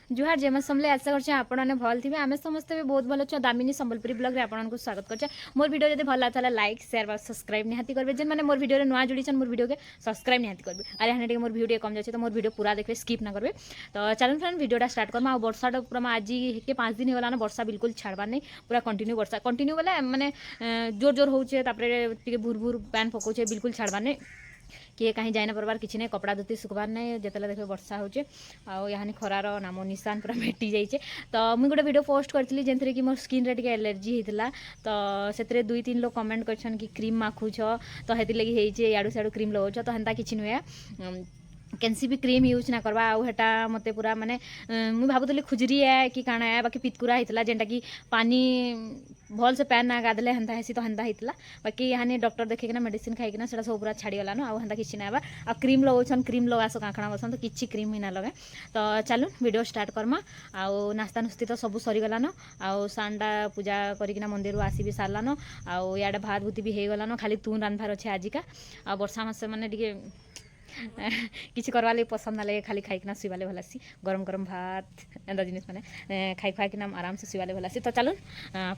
जुहार जय मां समले आशा करछे आपण माने भल थिबे आमे समस्त भी बहुत भल छ दामिनी संबलपुरी ब्लॉग रे आपण को स्वागत करछे मोर वीडियो जदि भल लागला लाइक शेयर और सब्सक्राइब निहाती करबे जेन माने मोर वीडियो रे नवा जुड़ी छन मोर वीडियो के सब्सक्राइब निहाती करबे अरे हने मोर वीडियो कम जाछे तो मोर वीडियो पूरा देखबे स्किप ना करबे तो चलन फ्रेंड वीडियोटा स्टार्ट करम आ वर्षा पूरा आज के 5 दिन होला ना वर्षा बिल्कुल छाड़बार नहीं पूरा कंटिन्यू वर्षा कंटिन्यू बोले माने जोर जोर होउछे तापरे टिके भूर भूर पैन पकोछे बिल्कुल छाड़बार नहीं किए कहीं जाए ना परबार किसी नहीं कपड़ा धोती सुखबार नहीं जिते देखे वर्षा हो यहाँ खरार नाम निशान पूरा मेटी जाइए तो मुझे गोटे वीडियो पोस्ट करी जेनथि कि मोर स्किन रे टिके एलर्जी होता तो से 2-3 लोग कमेंट कर कि क्रीम माखुछ तो हेति लगी होइछे याडू सियाडू क्रीम लगाउछ तो हेन्ता किछि नुहे कैंसी भी क्रीम यूज ना करवा आउ हेटा मते पूरा माने मुझे भावुली खुजरी है कि काଣା है बाकी पितकुरा होता जेनटा कि पानी भल से पैन ना गाधले हेन्ता हेसी तो हेन्ता होता बाकी यहाँ डॉक्टर देखे मेडिसिन खाइकिना से सब पूरा छाड़ीगलान आउ हेन्ता किसी ना आ क्रीम लगाउछन क्रीम लगास काखणा बसन तो किसी क्रीम ही ना लगे तो चलून वीडियो स्टार्ट करमा आउ नास्ता नुस्ती तो सब सरीगलान आउ सांडा पूजा करिकिना मंदिर आसी भी सारलान आउ इे भात भूति भी हो गलान खाली तू रांधबार अच्छे आजिका आ वर्षा मासे मैंने टे किसी करवा लगे पसंद ना लगे खाली खाइकिना शुवाले भल आसी गरम गरम भात एंता जिनिस मैंने खाई खुआकिना आराम से शुवाले भल आसी तो चलून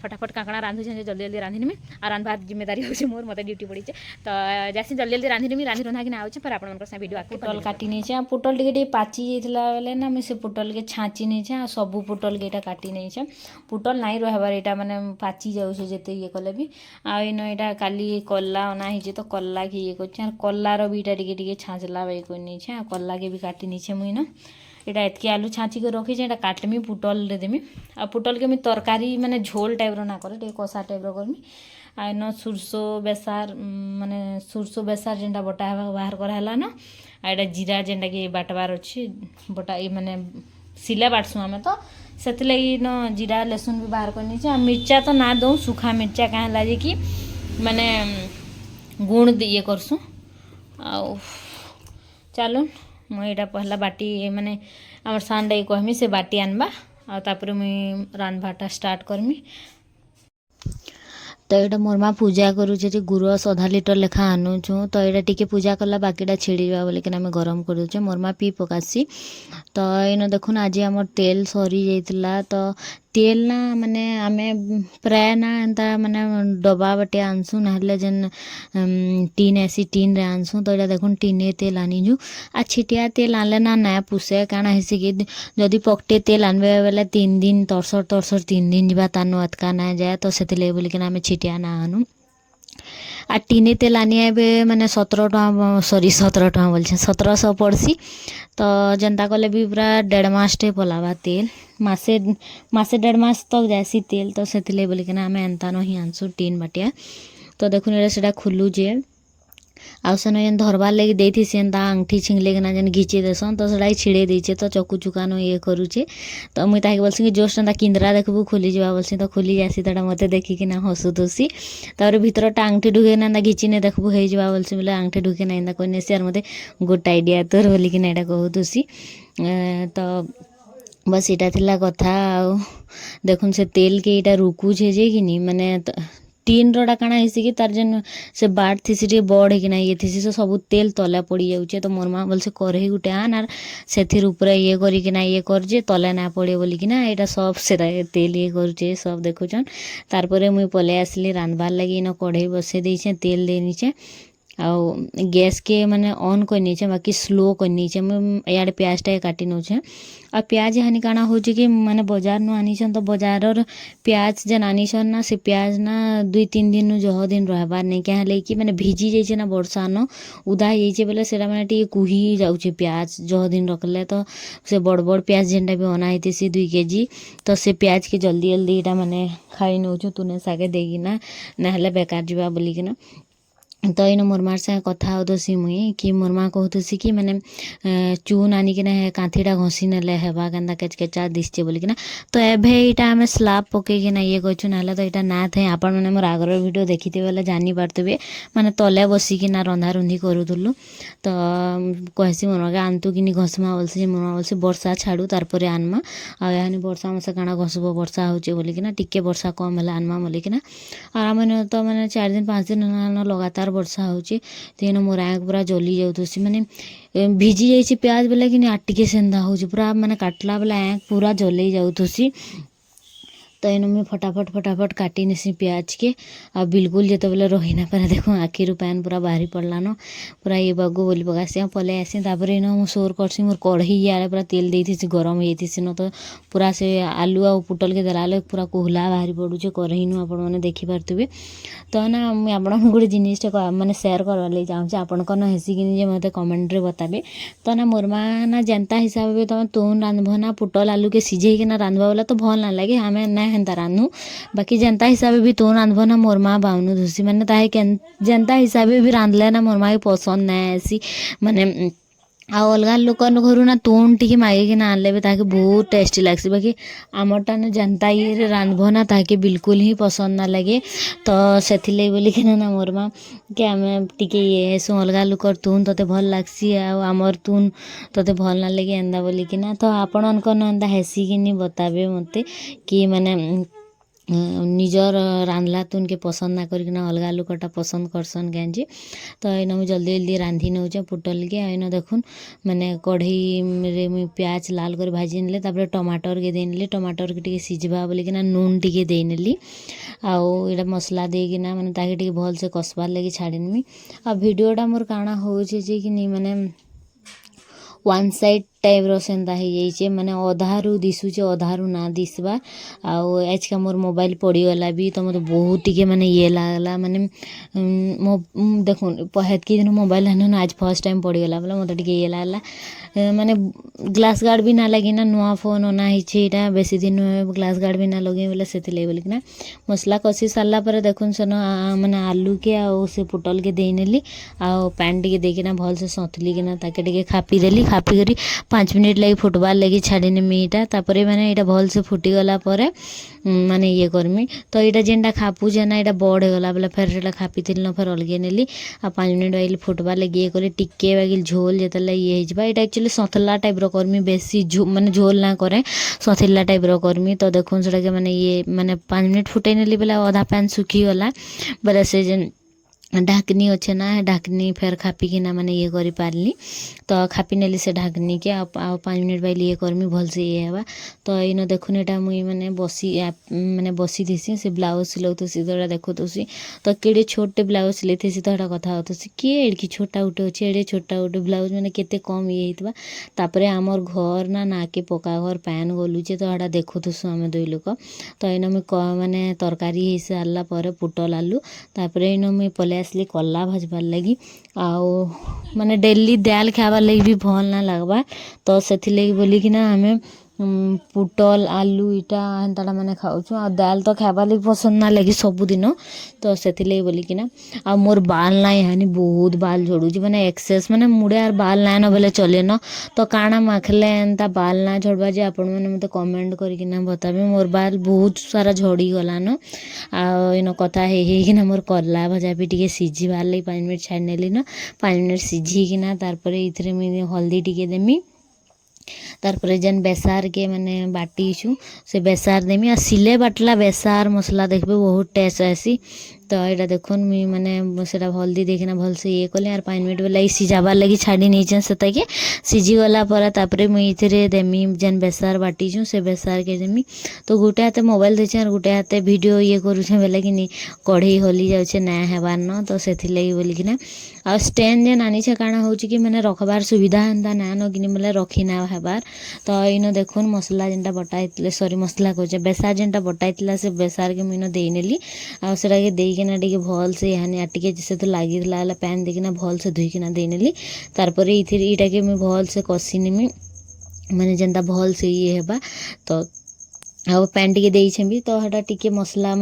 फटाफट काकड़ा रांधुचे जल्दी जल्दी रांधिनी आ रांधबार जिम्मेदारी होचे मोर मते ड्यूटी पड़ी तो जैसे जल्दी जल्दी रांधिनी रांधि रंधा कि आउचे पर आपण से वीडियो आके पुटल काटी नहीं पुटल टे पाची जाइला बेले ना मुझे पुटल के छाँची नहीं सब पुटल के यहाँ काटी नहीं पुटल नाई रहबार यहाँ मैंने पाची जाऊे जिते ये कले भी आईन यहाँ काली कला अना ही तो कला के ये कर कलार भी टे छाँच बाई कर नहीं कला के भी काटी नहीं मुई ना यहाँ एतकी आलू छाँची कर रखी यहाँ काटमी पुटल देमी आ पुटल के मुझे तरकारी माने झोल टाइप ना करे कषा टाइप करमी आईन सुरसो बेसार माने सुरसो बेसार जेनटा बटा बाहर कराला ना आ यहाँ जीरा जेनटा कि बाटबार अच्छी बटा ये माने सिले बाटसु आम तो से न जीरा लहसुन भी बाहर कर मिर्चा तो ना दो सुखा मिर्चा कहाँ लगे कि माने गुण ये करसु आ चलो मुझे पहला बाटी माने आमर सांडा कहमी से बाटी आनबा आपर मुई रांधबाटा स्टार्ट करमी तो यहाँ मोर माँ पूजा करुचे गुरस आधा लिटर लेखा आनुचु तो यहाँ टी पूजा कला बाकीटा छिड़ा बोलिकिन आम गरम करुचे मोर माँ पी पकासी तो इन देखुन आज आम तेल सरी जाइला तो तेल ना माने आमे प्राय ना एंता माने डब्बा बटे आनसु ना जेन टीन ऐसी टीन रे आनसु तो यहाँ देखुन टीने तेल आनीजु आ छिटिया तेल आनले ना पुसे काଣା हेसी कि जदि पकटे तेल आनबे बेले 3 दिन तरसर 3 दिन जावा तानो अतका ना जाए तो से बोलिकिन आमे छिटिया ना आनु आ टीने तेल आनिया माने 17 टଙ୍କା सॉरी 17 टଙ୍କା बोलछे 1700 पड़सी तो जनता कले भी पूरा 1.5 मास टे पलावा तेल मासे 1.5 मास तक जासी तेल तो से बोलिकिना आमे एंता नहीं आनसु टीन बाटिया तो देखुन एटा खुलुचे आउ सेन जेन धरबार लगे देती सेन्ता अंगठी छिंगले कि जेन घिचे देसन तो से छिड़े देचे तो चकु चुकानो ये करुचे तो मुई ताके बोलसी कि जोस्ट एंता किंद्रा देखबू खोली जा बोलसी तो खोली जासी तो मते देखिकी ना हसुतुसी तापर भीतरटा अंगठी ढुके ना घिचिने देखबू हे जा बोलसी बोले अंगठी ढुके ना एंता कोने से मते गुड आइडिया तोर बोली कि ना एटा कहतुसी तो बस इटा थिला कथा देखुन से तेल के इटा रुकुछे जे कि नी माने टीन रोडा काଣା हेसी कि तार जेन से बाट थी टे बड़ है कि ना ये थी से सब तेल तले पड़ी जाऊे तो मोर माँ बोल से कढ़ई गुटे आन आर से ऊपर ये करिकिना ये करजे तले ना पड़े बोलिकिना यहाँ सब से तेल ये करुचे सब देखुचन तारपरे मुई पले आसली रांधबार लगी इन कढ़ई बसे देछे तेल देनीचे आउ गैस के माने ऑन करनी बाकी स्लो करनी इे प्याजटा काटी नौचे आ प्याज हानि काଣା हो कि माने बाजार नु आनीछन तो बाजार प्याज जेन आनीछन ना से प्याज ना 2-3 दिन जह दिन रहबार नहीं क्या कि माने भिजी जाइए ना वर्षा न उदा जाइए बोले से माने टी कुही जाऊे प्याज जह दिन रखले तो से बड़ बड़ प्याज जेनटा भी अना होती 2 केजी तो से प्याज के जल्दी जल्दी यहाँ माने खाई नौचु तुने सागे देगिना ना बेकार जावा बोलिकिना तो इन मोर मार से कथा होतसी मुई कि मोर माँ कहतसी कि माने चून आनिकिना कांथीटा घसी नेले हेबा केन्ता केचकेचा दिसचे बोलिकिना तो एभे इटा आमे स्लाब पकेकिना ये कछु नाले तो इटा ना थे आपण माने मोर आगर वीडियो देखिते बेले जानी पारतबे माने तले बसिकिना रंधा रुंधी करूथुलु तो कहसी मोर माँ आनतु किनी घसमा बोलसी मोर माँ बोलसी वर्षा छाड़ू तारपरे आनमा आ यानी वर्षा मसे काଣା घसबो वर्षा होचे बोलिकिना टिके वर्षा कम होला आनमा बोलिकिना आर आमे तो माने 4 दिन 5 दिन लगातार जोरदार वर्षा होची तेन मोर आँख पूरा जली जाउथुसी माने भिजी जाइए प्याज बेले कि आटिके सेंधा हो पूरा माने काटला बेले आँख पूरा जलई जाउथुसी तो इन मुझे फटाफट काटी नेसी प्याज के आ बिल्कुल जो बेले रही ना पारे देखो आखिर पैन पूरा बाहरी पड़लान पूरा ये बागो बोली पकासी पलि आसी तापर इन मुझे सोर करसी मोर कढ़ई इे पूरा तेल देती गरम होती न तो पूरा से आलू आ पुटल के देला पूरा कोहला बाहरी पड़ुचे कढ़ई नु आपण मैंने देखिपे तो ना मुझे आपको गोटे जिनटा मानने सेयार करवार चाहूँगी आपण कौन हेसी कि मत कमेंट बताबे तो ना मोर माँ ना जनता हिसाब से तुम तुन रांधब ना पुटल आलू के सिझेकिना रांधबा वाला तो भल ना लगे हमें ना हेन्ता रांधु बाकी जनता हिसाब भी तुन रांधब ना मोर माँ बाउनु धुसी मैंने ताहे जनता हिसाब भी रांधले ना मोर माँ के पसंद ना आसी माने आ अलगा लोक घर ना तुन टी मागिकिना आनले भी ताके बहुत टेस्टी लगसी बाकी आमरटा ना जनता ये रांधब ना ताके बिल्कुल ही पसंद ना लगे तो से बोलिकिना ना मोर माँ कि आम टिके ये सो अलगा लोकर तुन तोते भल लगसी आमर तुन तोते भल ना लगे एंदा बोलिकिना तो आपण एंदा हेसी कि बताबे मते कि माने निजर रांधला तुन के पसंद ना करकिना अलगा लोकटा पसंद करसन गंजी तो इन मुझे जल्दी जल्दी रांधि नौचे पुटल के इन देखुन मैंने कढ़ई रे मुई प्याज लाल कर भाजी नेले तापर टमाटर के देनेली टमाटर के टिके सिझबा बोलिकिना नून टिके देनेली आउ एटा मसला देकिना माने ताके टिके भल से कसबार लगी छाड़ीनमी आ वीडियोटा मोर काଣା होचे जे कि माने वन साइड टाइप सेंता हो जाइए माने अधारू दिशुचे अधारू ना दिसबा आज का मोर मोबाइल पड़ीगला भी तो मतलब बहुत टिके माने ये लागला माने मो देखो हेतकी दिन मोबाइल है आज फर्स्ट टाइम पड़ीगला बोला मतलब टिके ये लागला माने ग्लास गार्ड भी ना लगी ना नुआ फोन ओना हिटा बेसी दिन ग्लास गार्ड भी ना लगे बोले से बोलिकिना मसला कषि सारा पर देखुन सेन माने आलू के आउ से पुटल के देनेली आउ पैन टिके देकिना भल से सतुलिकिना ताके टिके खापी देली खापी करी 5 मिनट लगी फुटबार लगी छाड़ीनी मीटा तापर माने यहाँ भल से फुटीगला माने ये करमी तो यहाँ जेनटा खापुचे ना यहाँ बड़ होगला बोले फिर से खापी थी फिर अलगे नेली आ 5 मिनट बाइल फुटबार लगी ये करी टिके बागिल झोल जिते ये होगा यहाँ एक्चुअली सतला टाइप करमी बेसी माने झोल ना करे सथिला टाइप करमी तो देखुन से माने ये माने 5 मिनट फुटे नेली बोले अधा पैन सुखीगला बोले से जेन ढाकनी अच्छे ना ढाकनी फिर खापिकिना माने ये करी पारली तो खापी नेली से ढाकनी के 5 मिनट बाइल ये करमी भल से ये हवा तो इन देखुन एटा मुई माने बसी थीसी से ब्लाउज सिलौथुसी तो देखुथुसी तो केड़े छोटे ब्लाउज सिलैथीसी तो कथा होथुसी कि एड़की छोटा उठे अच्छे एड़े छोटा उठे ब्लाउज माने केते कम ये होइतबा तापरे आमर घर ना के पका घर पैन गलुचे तो एटा देखुथुसु आमे दुई लोक तो इन मुई माने तरकारी हो सारला पर पुटल आलू तापरे इन मुई पले आसली कला भाजबार लगी आउ माने डेली दाल खाबार लगी भी भल ना लगबा तो से बोलिकिना हमें पुटल आलू इटा हेन्ता माने खाऊँ आ दाल तो खाबार लगी पसंद ना लगी सबुदिन तो से बोलिकिना आ मोर बाल ना हानि बहुत बाल झड़ुची माने एक्सेस माने मुड़े यार बाल ना न बोले चले न तो काଣା माखले एंता बाल ना झड़बा जे आपण मैंने मत कमेंट करकिना बताबे मोर बाल बहुत सारा झड़ी गलान आ इन कथा हेकिना मोर कला भजा भी टिके सिझीबार लगी 5 मिनट छाड़ी नेली न 5 मिनट सिझीकिना तार इथरे मुझे हल्दी टिके देमी तारपर जेन बेसार के माने बाटीछु से बेसार देमी आ सिले बाटला बेसार मसला देखबे बहुत टेस्ट आसी तो यहाँ देखुन मुई माने से हल्दी देखना भल से ये कले यार 5 मिनट बेला सिझाबार लगी छाड़ी नहीं से सिझीगला तापर मुझे देमी जेन बेसार बाटीछु से बेसार के देमी तो गोटे हाथे मोबाइल देछे और गोटे हाथे वीडियो ये करुछे बेले कि कढ़ई हली जाऊे ना हेबार न तो से बोलिकिना आ स्टैंड जेन आनीछे काଣା होची कि मैंने रखबार सुविधा एंता ना न कि बोले रखी ना हेबार तो इन देखुन मसला जेनटा बटाई सॉरी मसला कहे बेसार जेनटा बटाई से बेसार के मुझे देनेली आ सेटा देकिना टिके भल से यानी टिके जैसे तो लगी पैन देकिना भल से धुईकिना देनेली तारपर इटा के मुझे भल से कषिनेमी माने जेनता भल से ये हेबा तो आ पैन टिके देइछे भी तो हटा टिके मसला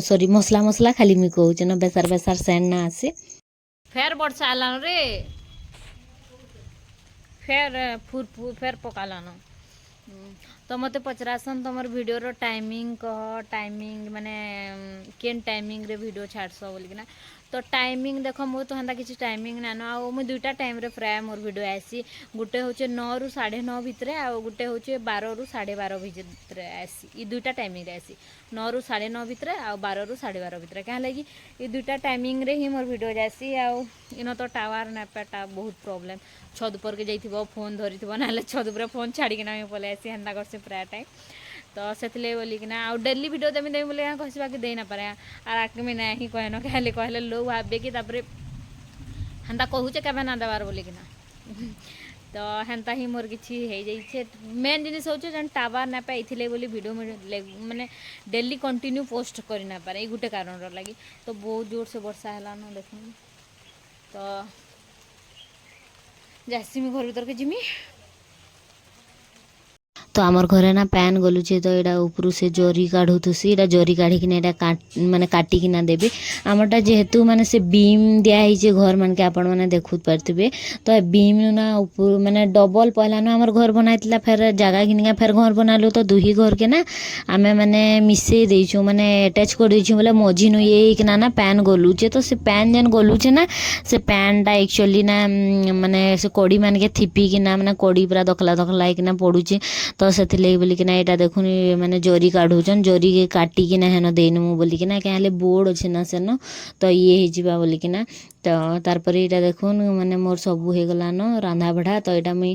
सॉरी मसला खाली मुई कहूचे न बेसार सेंड ना आसे फेर वर्षा आलान रे फेर पकालान तो मते पचरासन तुमर वीडियो रो टाइमिंग कह टाइमिंग माने केन टाइमिंग रे वीडियो छाड़स बोलिकिना तो टाइमिंग देख मो तो हेन्ता किसी टाइमिंग नान आ मुझे दुईटा टाइम रे प्राय मोर वीडियो आसी गोटे हूँ 9 ରୁ 9:30 भितर आ गोटे हूँ 12 ରୁ 12:30 भितर आसी ये दुईटा टाइमिंग आसी 9 ରୁ 9:30 भितर आ 12 ରୁ 12:30 भितर क्या लगी ये दुईटा टाइमिंग रे ही मोर वीडियो जासी आ इन तो टावर नापाटा बहुत प्रॉब्लम छत पर के जाइथिबो फोन धरिथिबो ना छत पर फोन छाड़ी ना पले आसी हेन्ता करसी प्राय टाइम तो से बोलिकिना आ डेली वीडियो देमी देमी बोले कहवा कि दे ना पारे आर आके में नहीं कहन कहले कहले लोग भावे कि तापर हेन्ता कहूचे केबे ना देवार बोलिकिना तो हेन्ता ही मोर किछि हे जाइछे मेन जिनिस होचे जन टावर ना पाए इथिले बोली वीडियो माने डेली कंटिन्यू पोस्ट करि ना पारे ए गुटे कारण रो लागि तो बहुत जोर से वर्षा हला न देखुन तो जासी घर भीतर के जिमी तो आमर घरे ना पैन गलुचे तो यहाँ ऊपर से जरी काढ़ुथुसी यहाँ जरी काढ़िकिना माने काटिकिना देबे आमरटा जेहेतु माने से बीम दिया घर मान के आपण माने देखु पारथिबे तो बीम ना ऊपर माने डबल पहला ना आमर घर बनाइतला फिर जगह घिनिका फिर घर बनालु तो दुही घर के ना आमे माने मिसे देइछु माने अटैच कर देइछु बोले मझी नु ये किना ना पैन गलुचे तो से पैन जन गलुचे ना से पैन टा एक्चुअली ना माने से कोड़ी मान के थिपी किना माने कोड़ी पूरा दखला दखला किना पड़ुचे तो से बोलिकिना यहाँ देखुन माने जरी काढ़ुचन जरी के काटिकिना हेन देनमु बोलिकिना क्या बोर्ड अच्छे ना सेन तो ये हो बोलिकिना तो तारपर यहाँ देखुन माने मोर सबू हो गलान रांधा बढ़ा तो यहाँ मुई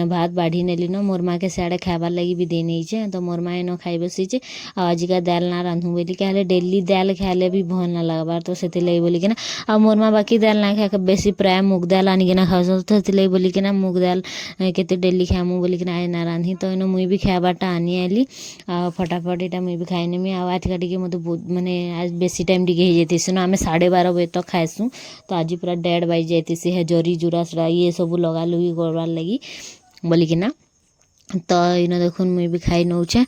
भात बाढ़ी नेली न मोर माँ के सियाड़े खाबार लगी भी दे नहीं तो मोर माँ इन खाई बसीचे आजिका दाल ना रांधु बोली क्या डेली दाल खाइले भी भल ना लगबार तो से बोलिकिना आ मोर माँ बाकी दाल ना खा बेसी प्राय मुग दाल आनिकिना खाऊ तो से बोलिकिना मुग दाल केते डेली खामु बोलिकिना आए ना रांधि तो इन मुई भी खाबारटा आनी आइली आ फटाफट यहाँ मुई भी खाइनेमी आज का टे मत माने आज बेसी टाइम टे हो जाती आम 12:30 बजे तक खाएसु तो आज पूरा 1:30 बज जाती है जरी जुरा सड़ा ये सब लगा लुगी करवार लगी बोलिकिना तो इन देखुन मुई भी खाई नौचे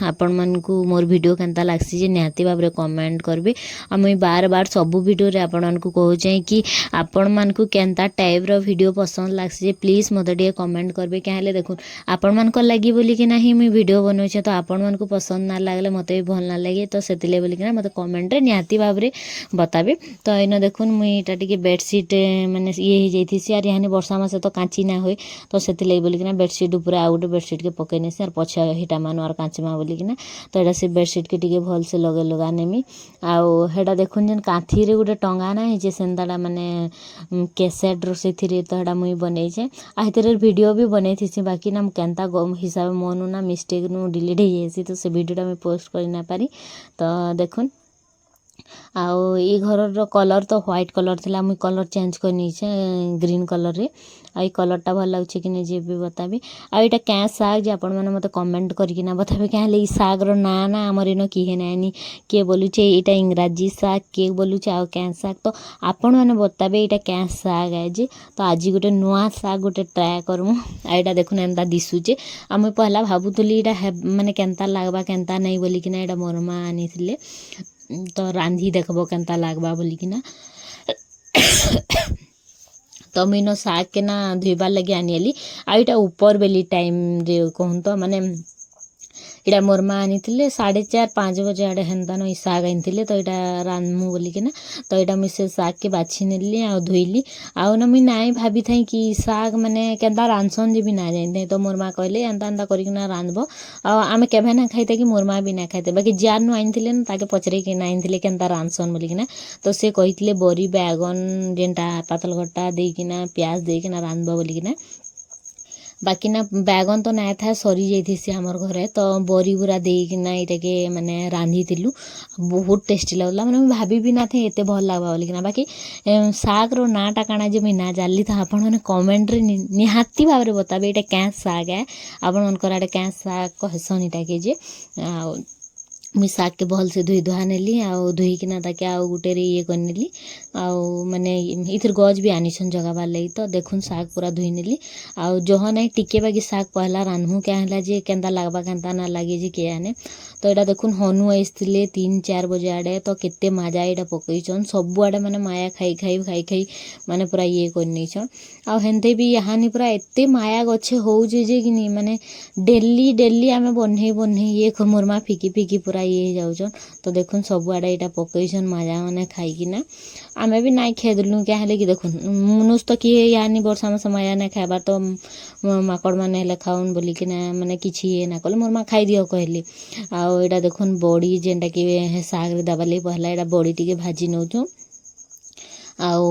आपण मानकु मोर वीडियो केनता लागसी जे निहाती भाबरे कमेंट करबे आ मुई बार बार सबु वीडियो रे आपण मानकु कहूचे कि आपण मानकु केनता टाइप रो वीडियो पसंद लागसी जे प्लीज मते टे कमेंट करबे क्या हेले देखुन आपण मानको लागि बोली कि नाही मुई वीडियो बनौचे तो आपण मानकु पसंद ना लागले मते भी भल ना लागे तो सेतिले बोली कि मते कमेंट रे निहाती भाबरे बताबे तो इन देखुन मुई एटा टिके बेडशीट माने ये हो जाइथिसी यार यानी वर्षा मासे तो कांची ना होय तो सेतिले बोली कि बेडशीट बेडशीट आउ गोटे बेडशीट के पकईने से पछा हिटा मान और कांचमा बोलिकिना तो यहाँ से बेडशीट के टिके भल से लगे लगा नेमी आउटा देखुन जेन कांथी रे गोटे टंगा ना जे सेंताटा माने कैसेट रो से तो यहाँ मुई बनईचे आहितर वीडियो भी बनई थी बाकी ना केनता हिसाब मनु ना मिस्टेक नु डिलीट हो जाए तो से वीडियोटा मुई पोस्ट कर ना पारी तो देखुन आउ ये घर कलर तो व्हाइट कलर थिला मुई कलर चेंज कर नीचे ग्रीन कलर रे आई कलरटा भल लगे कि नहीं जे भी बताबी आ यहाँ क्या साग जे आपण मैंने मत कमेंट करके बताबे क्या ई साग रो ना ना आमर इन किए नानी किए बोलुचे यहाँ इंग्राजी साग किए बोलुचे आ क्या साग तो आपण मैंने बताबे यहाँ क्या साग है जे तो आज गोटे नुआ साग गोटे ट्राए करमु आ यहाँ देखुन एंता दिशुचे आ मुई पहला भाबुतली यहाँ माने केनता लागबा केनता नहीं बोलिकिना यहाँ मोर माँ आनी तो रांधी देखबो केनता लागबा बोलिकिना तो मीनो साग के ना धोइबार लगे आनिली आ यहाँ ऊपर बेली टाइम रे कहूँ तो माने इटा मोर माँ आनी 4:30-5 बजे आड़े हेन्ता न साग आनी तो यहाँ रांधमु बोलिकिना तो यहाँ मुझे साग के बाछि नेली आ धोइली आउ ना मुई नाई भाभी थी कि साग माने केनता रांधसन जी भी ना जानी तो मोर माँ कहले एंता एंता करकिना रांधबो आमे केभे ना खाइते कि मोर माँ भी ना खाइते बाकी जार नु आनी ना ताके पचरे कि ना आनी केनता रांधसन बोलिकिना तो से कही बरी बैगन जेनटा पातल घट्टा देकिना प्याज देकिना रांधबो बोलिकिना बाकी ना बैगन तो ना था सरी जाइथि आमर घरे तो बरी बुरा देकिना यहाँ के माने रांधी थिलु बहुत टेस्टी लगला माने भाभी भी ना थे एते भल लागबा बोलिकिना बाकी साग रो नाटा काना जे मुई ना जानली तो आपण माने कमेंट रे निहाती भाबरे बताबे एटा क्या साग है आपण मनकर आडे क्या साग कहसन इटा के जे मुई साग के भल से धोई धुआ नेली आउ धोईकिना ताके आउ गुटे रे ये कर नेली आउ माने इथर गज भी आनीछन जगाबार लगी तो देखुन साग पूरा धोई नेली आउ जह नहीं टिके बाकी साग पहला रांधमु क्या हला जे केनता लागबा केनता ना लागे जे के आने तो यहाँ देखुन हनु आसते 3-4 बजे आड़े तो केते मजा यहाँ पकईन सब आड़े माने माया खाई खाई खाई खाई माने पूरा ये कर आ हेन्ते भी यहाँ पूरा एत माया गछे होउजे जे कि माने डेली डेली आमे बन्हे बन्हे ये मोर माँ फिकी फिकी पूरा ये जाऊन तो देखुन सब आड़े यहाँ पकईन मजा मैंने खाईकिना आमे भी नाई खेदलु क्या हेले कि देखुन मनुष तो किए यानी वर्षा मास माया नहीं खाइबार तो माकड़ मैंने हेले खाऊन बोलिकिना माने किछि ये ना कले मोर माँ खाई दियो कहली आउ यहाँ देखुन बड़ी जेनटा कि साग दबार पहला यहाँ बड़ी टिके भाजी नौचु आउ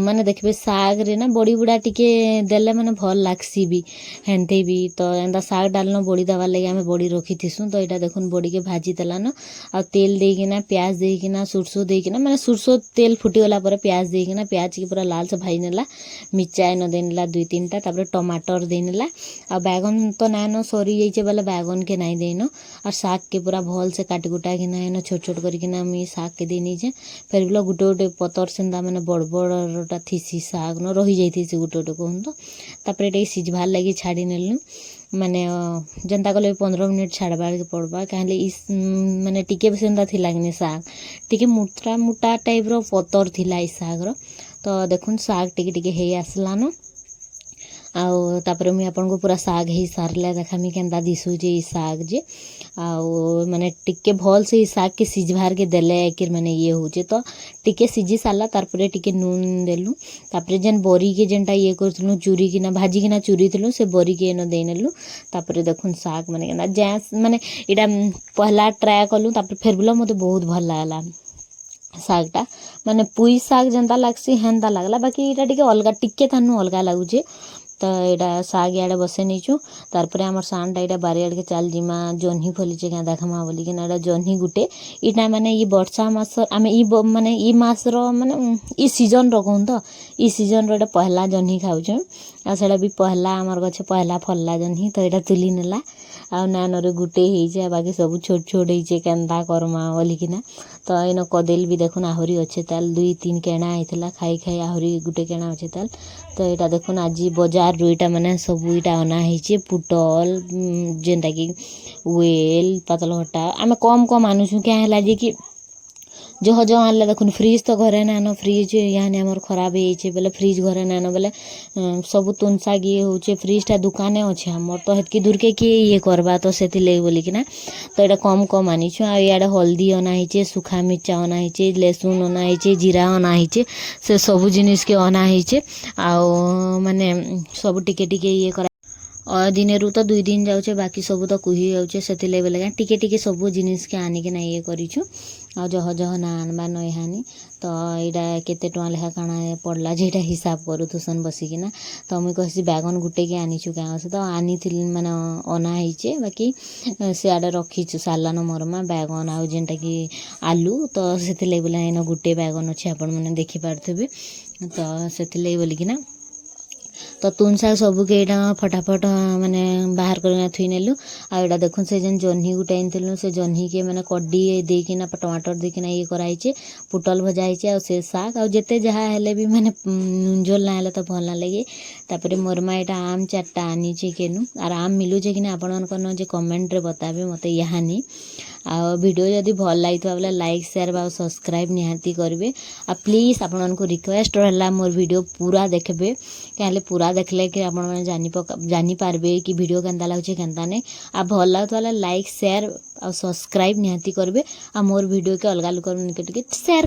माने देखबे साग रे ना बड़ी बुड़ा टिके देले माने भल लागसी भी हेन्ते भी तो एंदा साग डालनो बड़ी दबार लगे आमे बड़ी रखी थिसु तो यहाँ देखुन बड़ी के भाजी देलान आ तेल देकिना प्याज देकिना सुरसो देकिना माने सुरसो तेल फुटीगला पर प्याज देकिना प्याज के पूरा लाल से भाई नेला मिर्चाई न देनेला 2-3टा तापर टमाटर देनेला आ बैगन तो नानो सरी जाइछे बोले बैगन के नाई देनो और साग के पूरा भल से काट कुटा के ना छोट छोट करकिना मुई साग के देनी जे फिर बोला गुटे गुटे पतर सेंदा माने बड़ बड़टा थीसी साग न रही जाइथिसी गुटे गुटे कहूँ तो तापर ये सिझबार लगी छाड़ी नेलु माने जनता कले 15 मिनट छाड़बार के पड़बा कहले इस माने टिके सेंदा थिला कि साग टिके मोटा मोटा टाइप रो पतर थिला ई साग रो तो देखुन साग टिके टिके हे आसलान आउ तापर मुई आपन को पूरा साग ही सारले देखामी केनता दिसुजे ई साग जे आउ माने टिके भल से ई साग के सिझबार के देले कि माने ये होचे तो टिके सिझी सारला तारपरे टिके नून देलु तापरे जेन बरी के जेनटा ये करथलु चूरी किना भाजी किना चूरी थलु से बरी के न देनेलु तापरे देखुन साग माने केनता जैस माने इडा पहला ट्राई कलु तापर फेर बोला मते बहुत भल लागला सागटा माने पुई साग जनता लागसी हेन्ता लागला बाकी इटा टिके अलगा टिके थानु अलगा लागुचे तो यहाँ साग इे बसे नीचु तारपरे आमर सानटा यहाँ बारियाड़ के चाल जिमा जह्नी फलिचे क्या देखमा बोलिकिना यहाँ जह्नी गुटे इटा माने ये वर्षा मास आमे माने ई मासर माने ई सीजन रो कहूँ तो ई सीजन रो पहला जह्नी खाऊँ आ सेटा भी पहला आमर गछे पहला फलला जह्नी तो यहाँ तुली नेला आ नानरे गुटे ही बाकी सब छोट छोट ही केन्ता करमा बोलिकिना तो इन कदेल भी देखुन आहरी अच्छे ताल 2-3 केणा होता खाई खाई आहरी गुटे केणा अच्छे ताल तो यहाँ देखुन आज बजार रू इटा माने सब इटा अना होइछे पुटल जेनटा कि वेल पातलघट्टा आमे कम कम आनुछु क्या है जे कि जह जह आनले देखुन फ्रिज तो घरे नानो फ्रिज यहाँ आमर खराब होइछे बोले फ्रिज घरे नानो बोले सब तुनसा गिए होचे फ्रिजटा दुकाने अच्छे आमर तो हेतकी दूर के किए ये करबा तो से बोलिकिना तो यहाँ कम कम आनीछु आ इे हल्दी अना होइछे सुखा मिर्चा अना होइछे लेसुन अना होइछे जीरा अना होइछे से सब जिनिस के अना होइछे आ माने सब टिके टिके ये कर दिन रू तो 2 दिन जाऊे बाकी सब तो कुही जाऊे से बोले टिके टिके सब जिनिस के आनिक ना ये करूँ आ जह जह ना आनबा नई हानि तो यहाँ केते टଙ୍କା लेखा काଣା पड़ला जेटा हिसाब करूथुसन बसिकिना तो मुई कहसी बैगन गुटे के आनीछु क्या तो आनी माने अना होइछे बाकी सियाड़े रखीछु सारलान मोर माँ बैगन आउ जेनटा कि आलू तो से बोले इन गुटे बैगन अच्छे आपण मैंने देखी पार्थ्वे तो से बोलिकिना तो तुन शाग सबू के यहाँ फटाफट माने बाहर करना थुई नेलु आ यहाँ देखुन से जेन जह्नी गुटा आनिलु से जह्नी के माने कड्डी देकिना टमाटर देकिना ये कराइछे पुटल भजा होइछे आ से साग आ जेते जहाँ हेले भी माने झोल ना हेले तो भल ना लगे तापरे मोर माँ यहाँ आम 4टा आनीछे केनु आर आम मिलुछे कि ना आपण मानकर जे कमेंट रे बताबे मते याहानी आ वीडियो जदि भल लगी बोले लाइक शेयर और सब्सक्राइब निहाती करेंगे आ प्लीज आपण को रिक्वेस्ट रहा मोर वीडियो पूरा देखबे क्या पूरा देखले कि आपण मैंने जानी पारबे कि वीडियो केनता लगुचे केनता नहीं आ भल लगे लाइक शेयर और सब्सक्राइब निहाती करेंगे आ मोर वीडियो के अलग लोक शेयर